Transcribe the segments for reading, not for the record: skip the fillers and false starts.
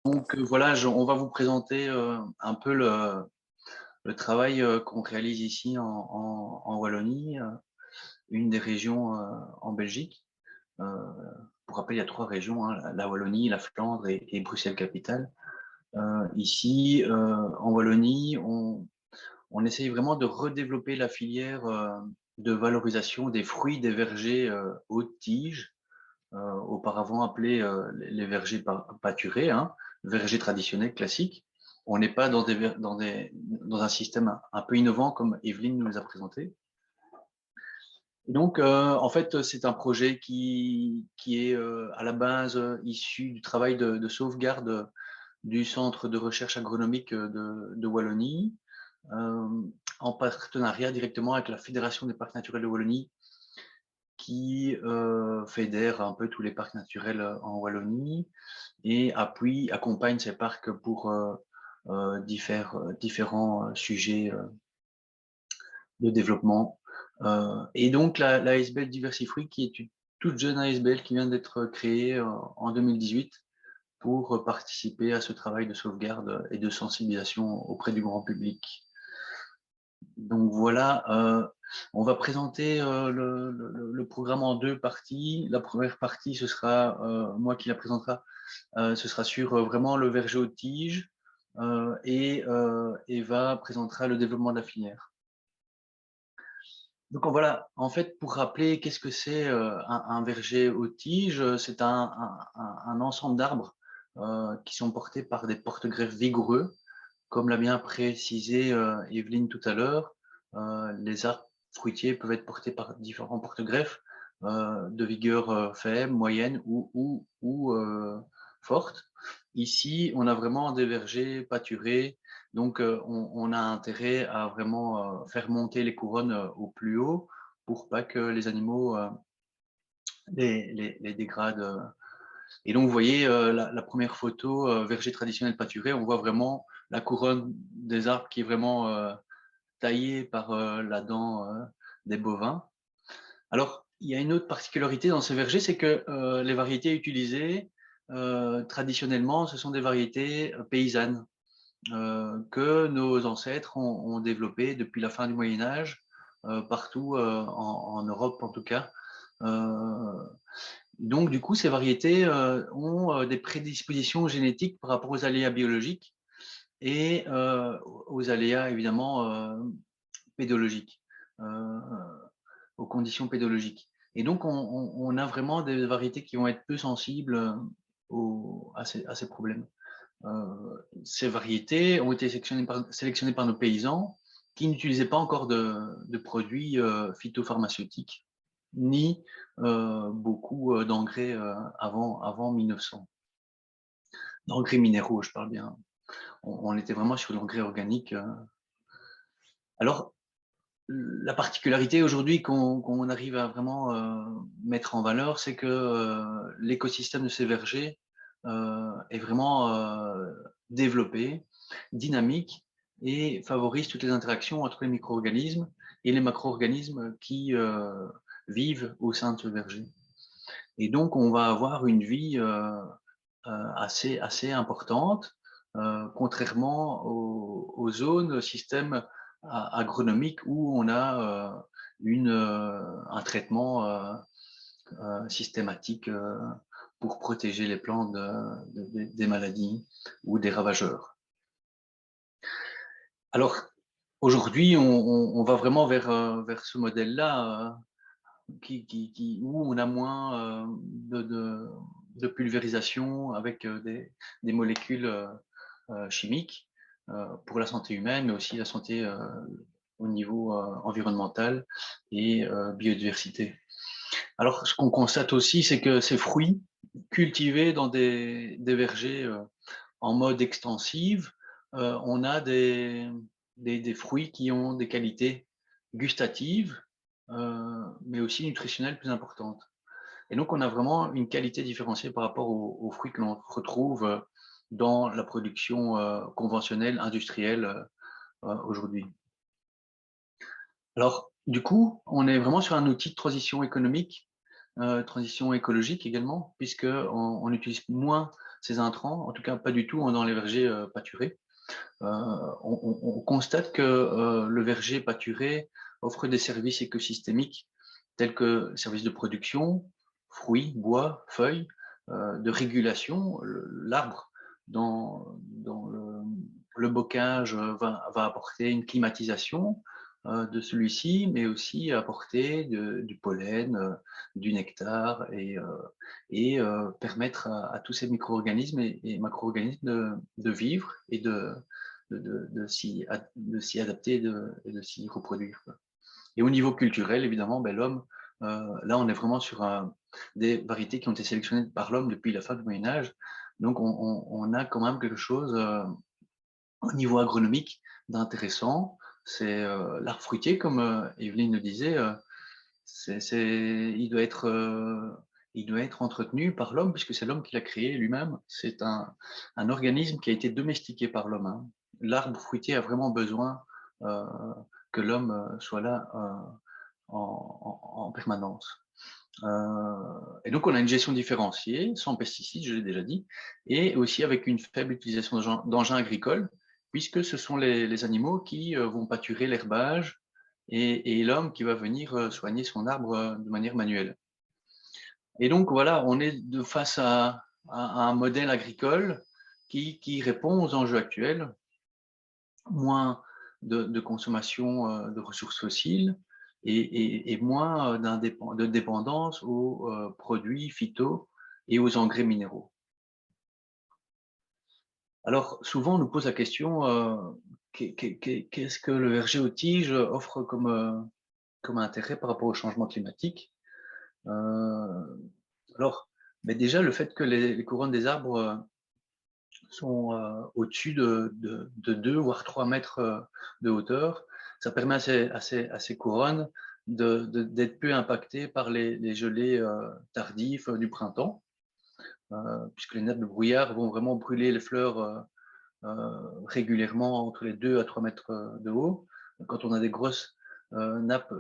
Donc voilà, on va vous présenter un peu le travail qu'on réalise ici en Wallonie, une des régions en Belgique. Euh, pour rappel, il y a 3 régions, hein, la Wallonie, la Flandre et Bruxelles-Capitale. Ici, en Wallonie, on essaye vraiment de redévelopper la filière de valorisation des fruits des vergers haute tige, auparavant appelés les vergers pâturés, hein, vergers traditionnels classiques. On n'est pas dans un système un peu innovant comme Evelyne nous les a présenté. Et donc, en fait, c'est un projet qui est à la base issu du travail de sauvegarde du Centre de recherche agronomique de Wallonie, euh, en partenariat directement avec la Fédération des parcs naturels de Wallonie, qui fédère un peu tous les parcs naturels en Wallonie et accompagne ces parcs pour différents sujets de développement. Et donc la ASBL Diversifruit, qui est une toute jeune ASBL qui vient d'être créée en 2018 pour participer à ce travail de sauvegarde et de sensibilisation auprès du grand public. Donc voilà, on va présenter le programme en 2 parties. La première partie, ce sera moi qui la présentera, ce sera sur vraiment le verger aux tiges, et Eva présentera le développement de la filière. Donc voilà, en fait, pour rappeler qu'est-ce que c'est un verger aux tiges, c'est un ensemble d'arbres qui sont portés par des porte-greffes vigoureux, comme l'a bien précisé Evelyne tout à l'heure. Les arbres fruitiers peuvent être portés par différents porte-greffes de vigueur faible, moyenne ou forte. Ici, on a vraiment des vergers pâturés, donc on a intérêt à vraiment faire monter les couronnes au plus haut pour pas que les animaux les dégradent. Et donc, vous voyez la première photo, verger traditionnel pâturé, on voit vraiment la couronne des arbres qui est vraiment taillée par la dent des bovins. Alors, il y a une autre particularité dans ces vergers, c'est que les variétés utilisées traditionnellement, ce sont des variétés paysannes que nos ancêtres ont développées depuis la fin du Moyen Âge, partout en Europe en tout cas. Donc, du coup, ces variétés ont des prédispositions génétiques par rapport aux aléas biologiques et aux aléas, évidemment, pédologiques, euh, aux conditions pédologiques. Et donc, on a vraiment des variétés qui vont être peu sensibles à ces problèmes. Ces variétés ont été sélectionnées par nos paysans qui n'utilisaient pas encore de produits phytopharmaceutiques ni beaucoup d'engrais avant 1900. D'engrais minéraux, je parle bien. On était vraiment sur l'engrais organique. Alors, la particularité aujourd'hui qu'on arrive à vraiment mettre en valeur, c'est que l'écosystème de ces vergers est vraiment développé, dynamique et favorise toutes les interactions entre les micro-organismes et les macro-organismes qui vivent au sein de ce verger. Et donc, on va avoir une vie assez importante, contrairement aux zones systèmes agronomiques où on a un traitement systématique pour protéger les plantes des maladies ou des ravageurs. Alors, aujourd'hui, on va vraiment vers ce modèle-là où on a moins de pulvérisation avec des molécules chimiques pour la santé humaine, mais aussi la santé au niveau environnemental et biodiversité. Alors, ce qu'on constate aussi, c'est que ces fruits cultivés dans des vergers en mode extensive, on a des fruits qui ont des qualités gustatives, mais aussi nutritionnelles plus importantes. Et donc, on a vraiment une qualité différenciée par rapport aux fruits que l'on retrouve dans la production conventionnelle, industrielle aujourd'hui. Alors, du coup, on est vraiment sur un outil de transition économique, transition écologique également, puisqu'on utilise moins ces intrants, en tout cas pas du tout dans les vergers pâturés. On constate que le verger pâturé offre des services écosystémiques tels que services de production, fruits, bois, feuilles, de régulation. L'arbre, dans le bocage, va apporter une climatisation de celui-ci, mais aussi apporter du pollen, du nectar et permettre à tous ces micro-organismes et macro-organismes de vivre et de s'y adapter et de s'y reproduire. Et au niveau culturel, évidemment, ben, l'homme, là, on est vraiment sur des variétés qui ont été sélectionnées par l'homme depuis la fin du Moyen-Âge. Donc, on a quand même quelque chose au niveau agronomique d'intéressant. C'est l'arbre fruitier, comme Evelyne le disait, il doit être entretenu par l'homme, puisque c'est l'homme qui l'a créé lui-même. C'est un organisme qui a été domestiqué par l'homme. Hein. L'arbre fruitier a vraiment besoin que l'homme soit là en permanence. Et donc, on a une gestion différenciée, sans pesticides, je l'ai déjà dit, et aussi avec une faible utilisation d'engins agricoles, puisque ce sont les animaux qui vont pâturer l'herbage et l'homme qui va venir soigner son arbre de manière manuelle. Et donc, voilà, on est face à un modèle agricole qui répond aux enjeux actuels, moins de consommation de ressources fossiles et moins de dépendance aux produits phyto et aux engrais minéraux. Alors, souvent, on nous pose la question, qu'est-ce que le verger aux tiges offre comme intérêt par rapport au changement climatique? Alors, mais déjà, le fait que les couronnes des arbres sont au-dessus de 2 voire 3 mètres de hauteur. Ça permet à ces couronnes d'être peu impactées par les gelées tardifs du printemps, puisque les nappes de brouillard vont vraiment brûler les fleurs régulièrement entre les 2 à 3 mètres de haut. Quand on a des grosses nappes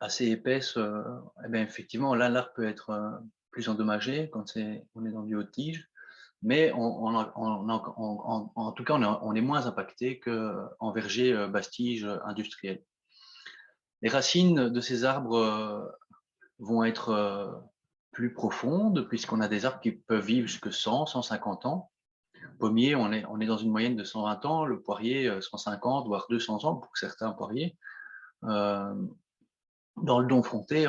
assez épaisses, eh bien, effectivement, là, l'arbre peut être plus endommagé quand on est dans du haut de tige. Mais en tout cas, on est moins impacté qu'en verger bastige industriel. Les racines de ces arbres vont être plus profondes, puisqu'on a des arbres qui peuvent vivre jusqu'à 100, 150 ans. Le pommier, on est dans une moyenne de 120 ans, le poirier 150, voire 200 ans pour certains poiriers. Dans le Don-Fronté,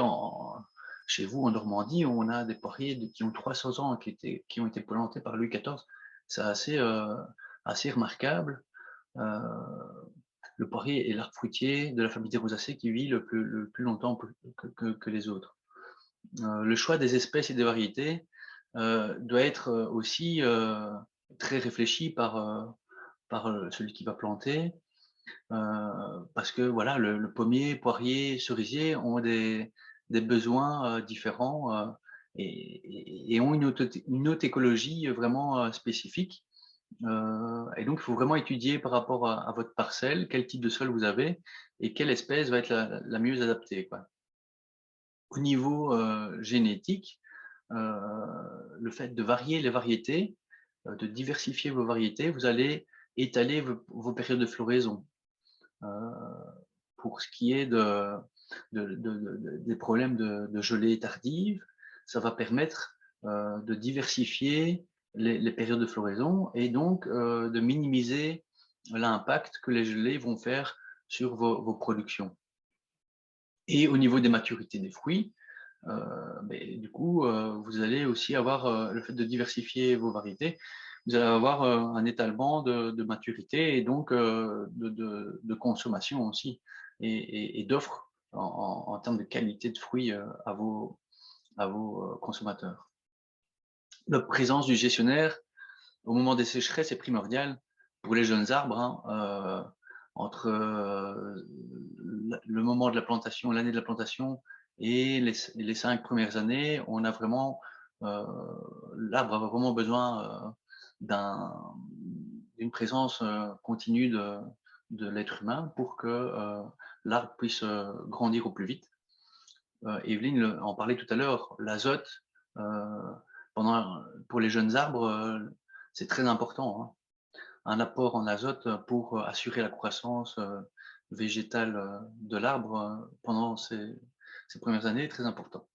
chez vous en Normandie, on a des poiriers qui ont 300 ans, qui ont été plantés par Louis XIV. C'est assez remarquable. Le poirier est l'arbre fruitier de la famille des rosacées qui vit le plus longtemps que les autres. Le choix des espèces et des variétés doit être aussi très réfléchi par celui qui va planter, parce que voilà, le pommier, poirier, cerisier ont des besoins différents et ont une autre écologie vraiment spécifique. Et donc, il faut vraiment étudier par rapport à votre parcelle, quel type de sol vous avez et quelle espèce va être la mieux adaptée, quoi. Au niveau génétique, le fait de varier les variétés, de diversifier vos variétés, vous allez étaler vos périodes de floraison. Pour ce qui est des problèmes de gelée tardive, ça va permettre de diversifier les périodes de floraison et donc de minimiser l'impact que les gelées vont faire sur vos productions. Et au niveau des maturités des fruits, mais du coup, vous allez aussi avoir le fait de diversifier vos variétés, vous allez avoir un étalement de maturité et donc de consommation aussi et d'offres en termes de qualité de fruits à vos consommateurs. La présence du gestionnaire au moment des sécheresses est primordiale pour les jeunes arbres. Hein, entre le moment de la plantation, l'année de la plantation et les 5 premières années, on a vraiment l'arbre a vraiment besoin d'une présence continue de l'être humain pour que l'arbre puisse grandir au plus vite. Evelyne en parlait tout à l'heure, l'azote pour les jeunes arbres, c'est très important, hein. Un apport en azote pour assurer la croissance végétale de l'arbre pendant ces premières années est très important.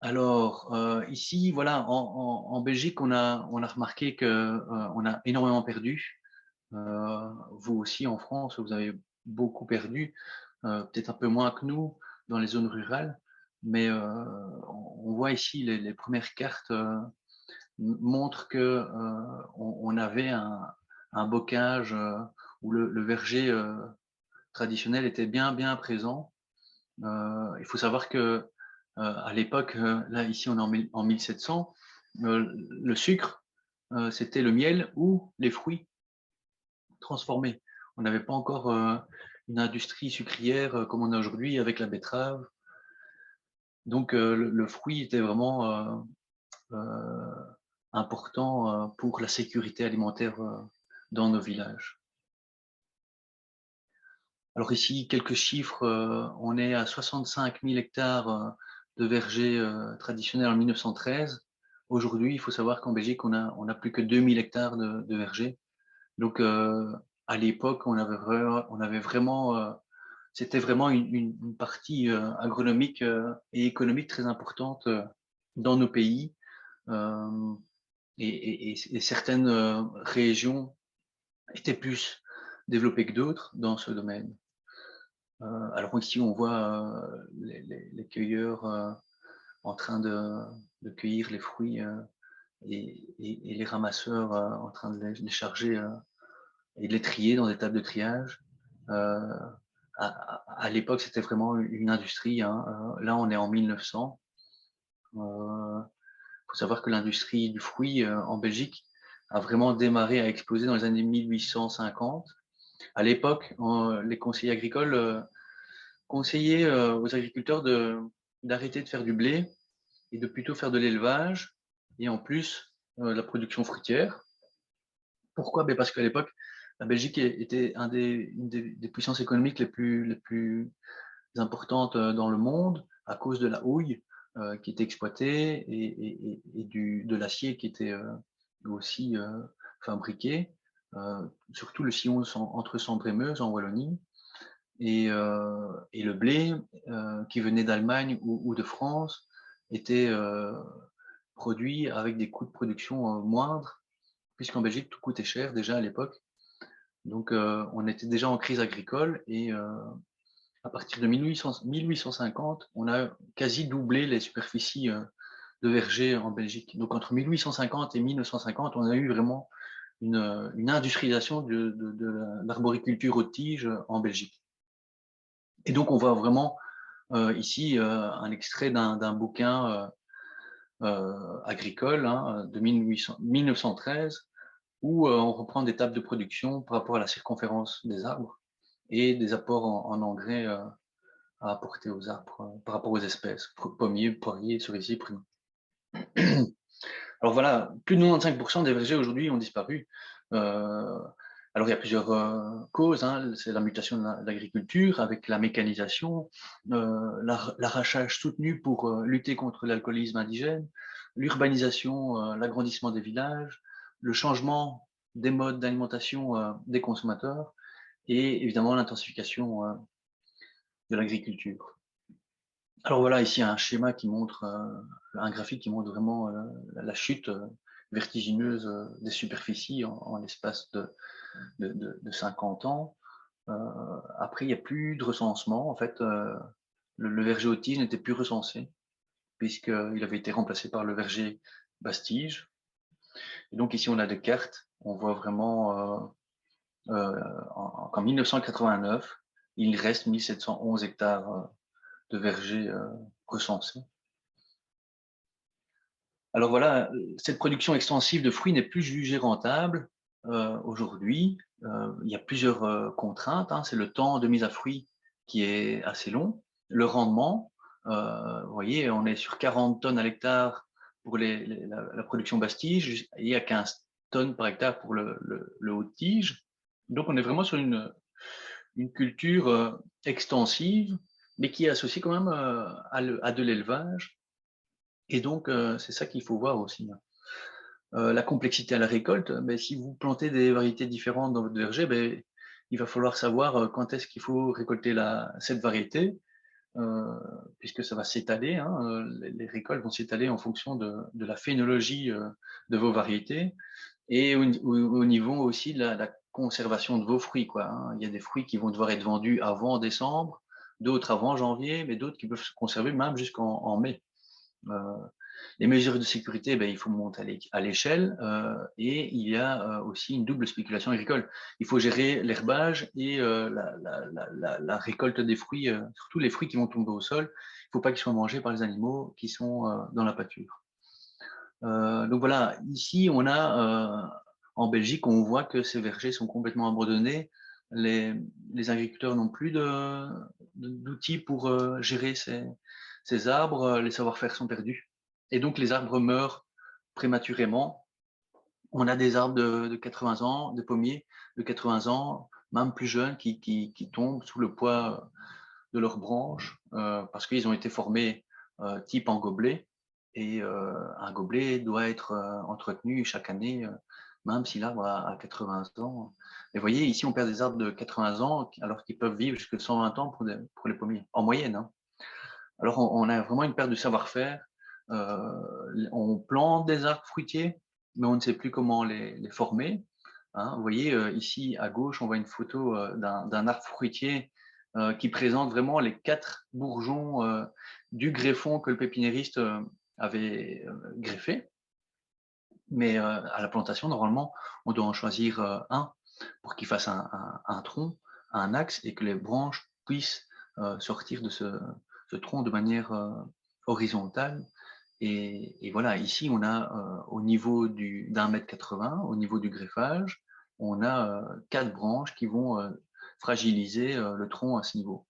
Alors, ici, voilà, en Belgique, on a remarqué que on a énormément perdu. Vous aussi, en France, vous avez beaucoup perdu, peut-être un peu moins que nous dans les zones rurales, mais on voit ici les premières cartes montrent que on avait un bocage où le verger traditionnel était bien présent. Il faut savoir que à l'époque, là ici on est en 1700, le sucre, c'était le miel ou les fruits transformés. On n'avait pas encore une industrie sucrière comme on a aujourd'hui avec la betterave. Donc le fruit était vraiment important pour la sécurité alimentaire dans nos villages. Alors ici, quelques chiffres, on est à 65 000 hectares de vergers traditionnels en 1913. Aujourd'hui, il faut savoir qu'en Belgique, on a plus que 2000 hectares de vergers. Donc, à l'époque, on avait vraiment, c'était vraiment une partie agronomique et économique très importante dans nos pays. Et certaines régions étaient plus développées que d'autres dans ce domaine. Alors ici, on voit les cueilleurs en train de cueillir les fruits et les ramasseurs en train de les charger et de les trier dans des tables de triage. À l'époque, c'était vraiment une industrie, hein. Là, on est en 1900. Il faut savoir que l'industrie du fruit en Belgique a vraiment démarré à exploser dans les années 1850. À l'époque, les conseillers agricoles conseillaient aux agriculteurs d'arrêter de faire du blé et de plutôt faire de l'élevage et en plus la production fruitière. Pourquoi? Parce qu'à l'époque, la Belgique était une des puissances économiques les plus importantes dans le monde à cause de la houille qui était exploitée et de l'acier qui était aussi fabriqué, surtout le sillon entre Sambre et Meuse en Wallonie. Et le blé qui venait d'Allemagne ou de France était produit avec des coûts de production moindres, puisqu'en Belgique, tout coûtait cher déjà à l'époque. Donc, on était déjà en crise agricole et à partir de 1850, on a quasi doublé les superficies de vergers en Belgique. Donc, entre 1850 et 1950, on a eu vraiment une industrialisation de l'arboriculture aux tiges en Belgique. Et donc, on voit vraiment ici un extrait d'un bouquin agricole hein, de 1913 où on reprend des tables de production par rapport à la circonférence des arbres et des apports en engrais à apporter aux arbres par rapport aux espèces, pommiers, poiriers, cerisiers, pruneaux. Alors voilà, plus de 95% des vergers aujourd'hui ont disparu. Alors il y a plusieurs causes, hein. C'est la mutation de l'agriculture avec la mécanisation, l'arrachage soutenu pour lutter contre l'alcoolisme indigène, l'urbanisation, l'agrandissement des villages, le changement des modes d'alimentation des consommateurs et évidemment l'intensification de l'agriculture. Alors voilà, ici un schéma qui montre, un graphique qui montre vraiment la chute vertigineuse des superficies en l'espace de 50 ans. Après, il n'y a plus de recensement. En fait, le verger Autige n'était plus recensé puisqu'il avait été remplacé par le verger Bastige. Et donc ici, on a des cartes. On voit vraiment qu'en 1989, il reste 1711 hectares de vergers recensés. Alors voilà, cette production extensive de fruits n'est plus jugée rentable aujourd'hui. Il y a plusieurs contraintes, hein. C'est le temps de mise à fruit qui est assez long. Le rendement, vous voyez, on est sur 40 tonnes à l'hectare pour la production Bastige et à 15 tonnes par hectare pour le haut-tige. Donc on est vraiment sur une culture extensive, mais qui est associée quand même à de l'élevage. Et donc, c'est ça qu'il faut voir aussi, hein. La complexité à la récolte, beh, si vous plantez des variétés différentes dans votre verger, beh, il va falloir savoir, quand est-ce qu'il faut récolter cette variété, heu, puisque ça va s'étaler, hein, les récoltes vont s'étaler en fonction de la phénologie, de vos variétés et au niveau aussi de la conservation de vos fruits, quoi, hein. Il y a des fruits qui vont devoir être vendus avant décembre, d'autres avant janvier, mais d'autres qui peuvent se conserver même jusqu'en mai. Heu, les mesures de sécurité, ben, il faut monter à l'échelle, et il y a, aussi une double spéculation agricole. Il faut gérer l'herbage et la récolte des fruits, surtout les fruits qui vont tomber au sol. Il ne faut pas qu'ils soient mangés par les animaux qui sont, dans la pâture. Donc voilà, ici on a, en Belgique, on voit que ces vergers sont complètement abandonnés. Les les agriculteurs n'ont plus d'outils pour, gérer ces arbres, les savoir-faire sont perdus et donc les arbres meurent prématurément. On a des arbres de 80 ans, des pommiers de 80 ans, même plus jeunes, qui tombent sous le poids de leurs branches, parce qu'ils ont été formés, type en gobelet et un gobelet doit être, entretenu chaque année, même si l'arbre a 80 ans. Et vous voyez, ici, on perd des arbres de 80 ans alors qu'ils peuvent vivre jusqu'à 120 ans pour les pommiers, en moyenne, hein. Alors on a vraiment une perte de savoir-faire, on plante des arbres fruitiers, mais on ne sait plus comment les former, hein. Vous voyez, ici à gauche, on voit une photo, d'un arbre fruitier, qui présente vraiment les 4 bourgeons, du greffon que le pépiniériste, avait, greffé. Mais, à la plantation, normalement, on doit en choisir, 1 pour qu'il fasse un tronc, un axe et que les branches puissent, sortir de ce tronc de manière, horizontale et voilà, ici, on a, au niveau d'1,80 m, au niveau du greffage, on a, 4 branches qui vont, fragiliser, le tronc à ce niveau.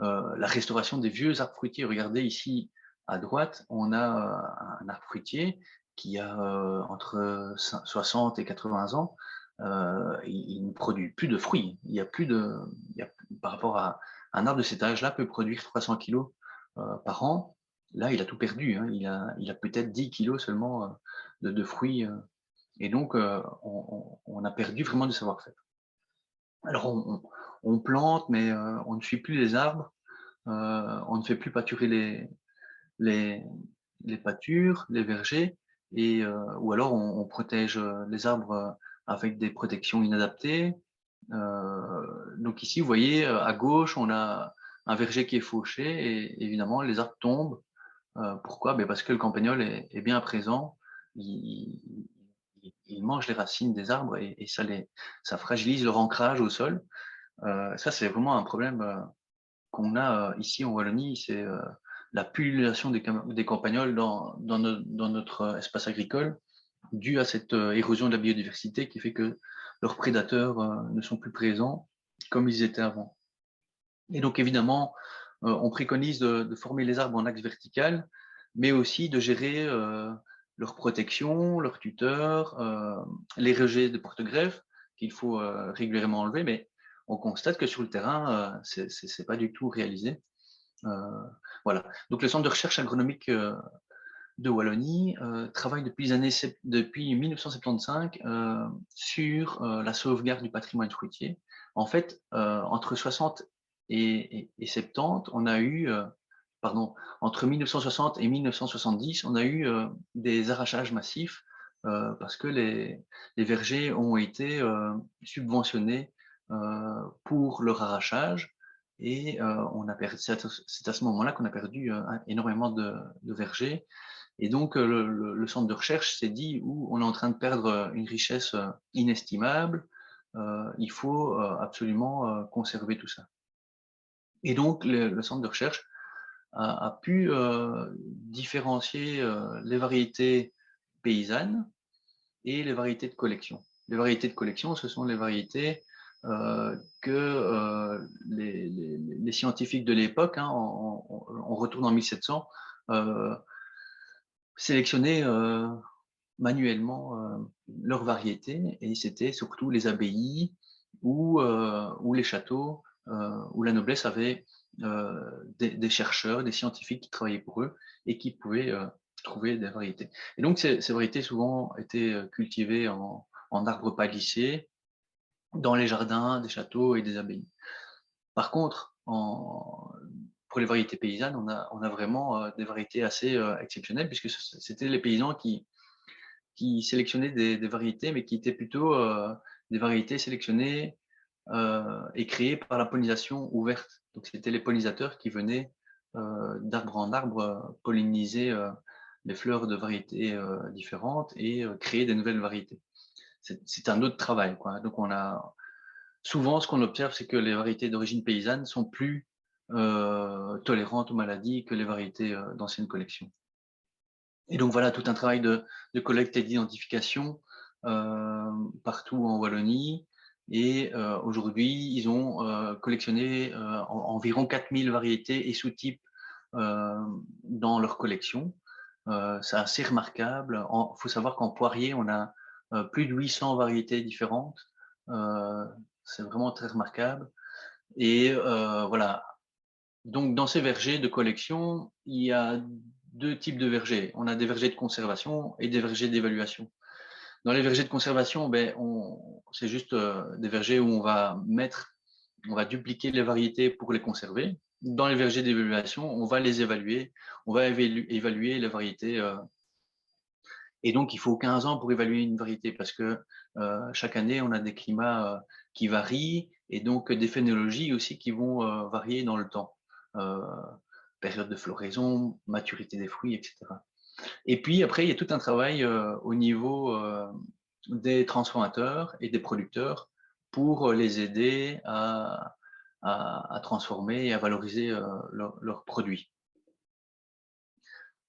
La restauration des vieux arbres fruitiers. Regardez ici à droite, on a un arbre fruitier qui a entre 60 et 80 ans. Il ne produit plus de fruits. Il y a plus de, il y a, par rapport à un arbre de cet âge-là peut produire 300 kilos par an. Là, il a tout perdu, hein. Il a peut-être 10 kilos seulement de fruits. Et donc, on a perdu vraiment du savoir-faire. Alors, on plante, mais on ne suit plus les arbres. On ne fait plus pâturer les les pâtures, les vergers et ou alors on protège, les arbres, avec des protections inadaptées. Donc ici, vous voyez, à gauche, on a un verger qui est fauché et évidemment les arbres tombent. Pourquoi? Beh, parce que le campagnol est bien présent. Il mange les racines des arbres et ça fragilise leur ancrage au sol. Ça, c'est vraiment un problème, qu'on a ici en Wallonie, c'est la pullulation des campagnols dans notre espace agricole, due à cette érosion de la biodiversité qui fait que leurs prédateurs ne sont plus présents comme ils étaient avant. Et donc évidemment, on préconise de former les arbres en axe vertical, mais aussi de gérer leur protection, leurs tuteurs, les rejets de porte-greffes qu'il faut régulièrement enlever, mais on constate que sur le terrain, c'est pas du tout réalisé. Heu, voilà. Donc le centre de recherche agronomique, de Wallonie, travaille depuis 1975, sur, la sauvegarde du patrimoine fruitier. En fait, entre 60 et 70, on a eu, pardon, entre 1960 et 1970, on a eu, des arrachages massifs, parce que les vergers ont été, subventionnés, pour leur arrachage et on a perdu c'est à ce moment-là qu'on a perdu, énormément de vergers et donc le centre de recherche s'est dit: «Ouh, on est en train de perdre, une richesse, inestimable, il faut, absolument, conserver tout ça» et donc le centre de recherche a pu, différencier, les variétés paysannes et les variétés de collection. Les variétés de collection, ce sont les variétés, que, les scientifiques de l'époque, hein, on retourne en 1700, heu, sélectionnaient, manuellement, leurs variétés et c'était surtout les abbayes ou les châteaux, où la noblesse avait, des chercheurs, des scientifiques qui travaillaient pour eux et qui pouvaient, trouver des variétés. Et donc, ces variétés souvent étaient cultivées en arbres palissaires dans les jardins des châteaux et des abbayes. Par contre, pour les variétés paysannes, on a vraiment des variétés assez exceptionnelles, puisque c'était les paysans qui sélectionnaient des variétés, mais qui étaient plutôt des variétés sélectionnées et créées par la pollinisation ouverte. Donc, c'était les pollinisateurs qui venaient d'arbre en arbre polliniser les fleurs de variétés différentes et créer des nouvelles variétés. C'est un autre travail, quoi. Donc, souvent, ce qu'on observe, c'est que les variétés d'origine paysanne sont plus tolérantes aux maladies que les variétés d'anciennes collections. Et donc voilà, tout un travail de collecte et d'identification partout en Wallonie. Et aujourd'hui, ils ont collectionné environ 4000 variétés et sous-types dans leur collection. C'est assez remarquable. Il faut savoir qu'en poirier, on a plus de 800 variétés différentes. C'est vraiment très remarquable. Et voilà. Donc, dans ces vergers de collection, il y a deux types de vergers. On a des vergers de conservation et des vergers d'évaluation. Dans les vergers de conservation, c'est juste des vergers où on va dupliquer les variétés pour les conserver. Dans les vergers d'évaluation, on va les évaluer, on va évaluer les variétés. Et donc, il faut 15 ans pour évaluer une variété parce que chaque année, on a des climats qui varient et donc des phénologies aussi qui vont varier dans le temps. Période de floraison, maturité des fruits, etc. Et puis après, il y a tout un travail au niveau des transformateurs et des producteurs pour les aider à transformer et à valoriser leurs produits.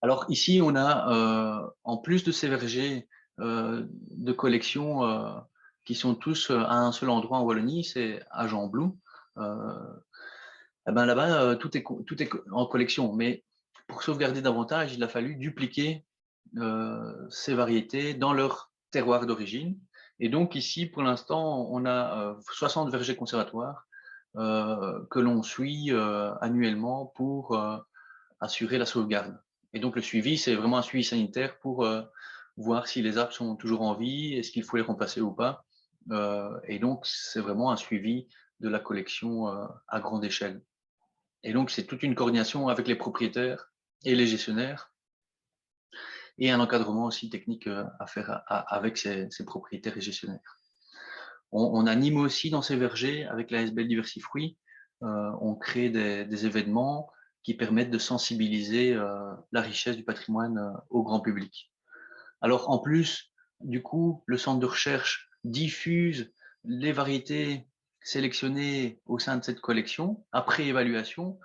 Alors ici, on a, en plus de ces vergers de collection qui sont tous à un seul endroit en Wallonie, c'est à Gembloux. Eh ben là-bas, tout est en collection. Mais pour sauvegarder davantage, il a fallu dupliquer ces variétés dans leur terroir d'origine. Et donc ici, pour l'instant, on a 60 vergers conservatoires que l'on suit annuellement pour assurer la sauvegarde. Et donc le suivi, c'est vraiment un suivi sanitaire pour voir si les arbres sont toujours en vie, est-ce qu'il faut les remplacer ou pas. Et donc c'est vraiment un suivi de la collection à grande échelle. Et donc c'est toute une coordination avec les propriétaires et les gestionnaires et un encadrement aussi technique à faire avec ces propriétaires et gestionnaires. On anime aussi dans ces vergers avec la SBL Diversifruits, on crée des événements qui permettent de sensibiliser la richesse du patrimoine au grand public. Alors en plus, du coup, le centre de recherche diffuse les variétés sélectionnées au sein de cette collection. Après évaluation,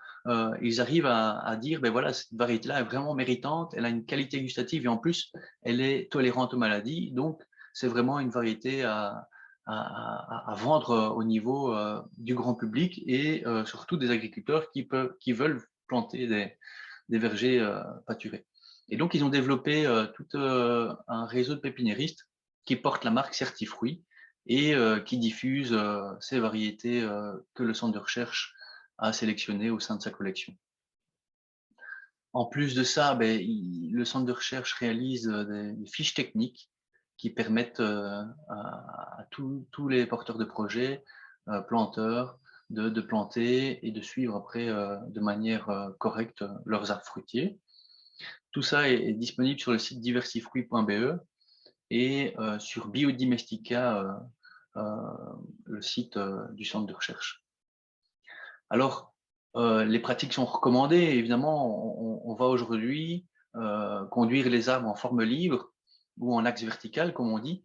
ils arrivent à dire, ben voilà, cette variété-là est vraiment méritante, elle a une qualité gustative et en plus, elle est tolérante aux maladies. Donc, c'est vraiment une variété à vendre au niveau du grand public et surtout des agriculteurs qui veulent planter des vergers pâturés. Et donc, ils ont développé tout un réseau de pépiniéristes qui portent la marque Certifruit et qui diffusent ces variétés que le centre de recherche a sélectionnées au sein de sa collection. En plus de ça, le centre de recherche réalise des fiches techniques qui permettent à tous les porteurs de projets, planteurs, de planter et de suivre après de manière correcte leurs arbres fruitiers. Tout ça est disponible sur le site diversifruit.be et sur Biodomestica, le site du centre de recherche. Alors, les pratiques sont recommandées. Évidemment, on va aujourd'hui conduire les arbres en forme libre ou en axe vertical, comme on dit.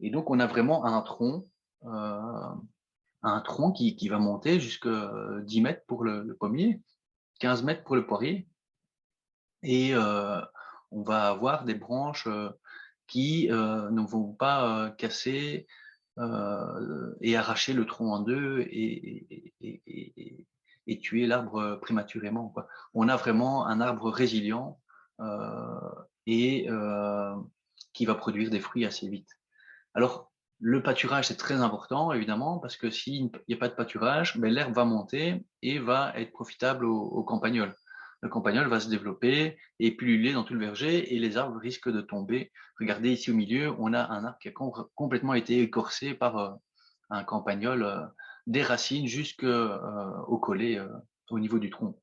Et donc, on a vraiment un tronc qui va monter jusqu'à 10 mètres pour le pommier, 15 mètres pour le poirier. Et on va avoir des branches qui ne vont pas casser et arracher le tronc en deux et tuer l'arbre prématurément, quoi. On a vraiment un arbre résilient et qui va produire des fruits assez vite. Alors, le pâturage, c'est très important, évidemment, parce que s'il n'y a pas de pâturage, l'herbe va monter et va être profitable aux campagnols. le campagnol va se développer et pulluler dans tout le verger et les arbres risquent de tomber. Regardez ici au milieu, on a un arbre qui a complètement été écorcé par un campagnol des racines jusqu'au collet au niveau du tronc.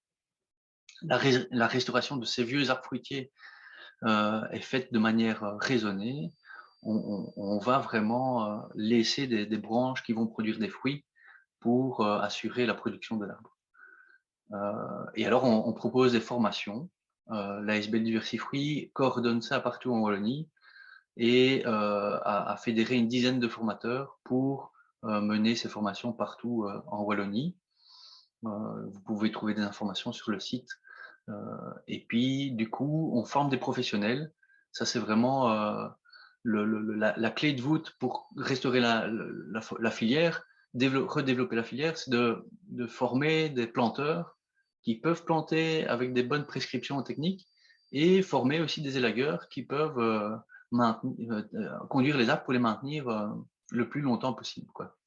La restauration de ces vieux arbres fruitiers est faite de manière raisonnée. On va vraiment laisser des branches qui vont produire des fruits pour assurer la production de l'arbre. Et alors, on propose des formations. L'ASBL Diversifruit coordonne ça partout en Wallonie et a fédéré une dizaine de formateurs pour mener ces formations partout en Wallonie. Vous pouvez trouver des informations sur le site. Et puis, du coup, on forme des professionnels. Ça, c'est vraiment la clé de voûte pour restaurer la filière, redévelopper la filière, c'est de former des planteurs qui peuvent planter avec des bonnes prescriptions techniques et former aussi des élagueurs qui peuvent conduire les arbres pour les maintenir le plus longtemps possible, quoi.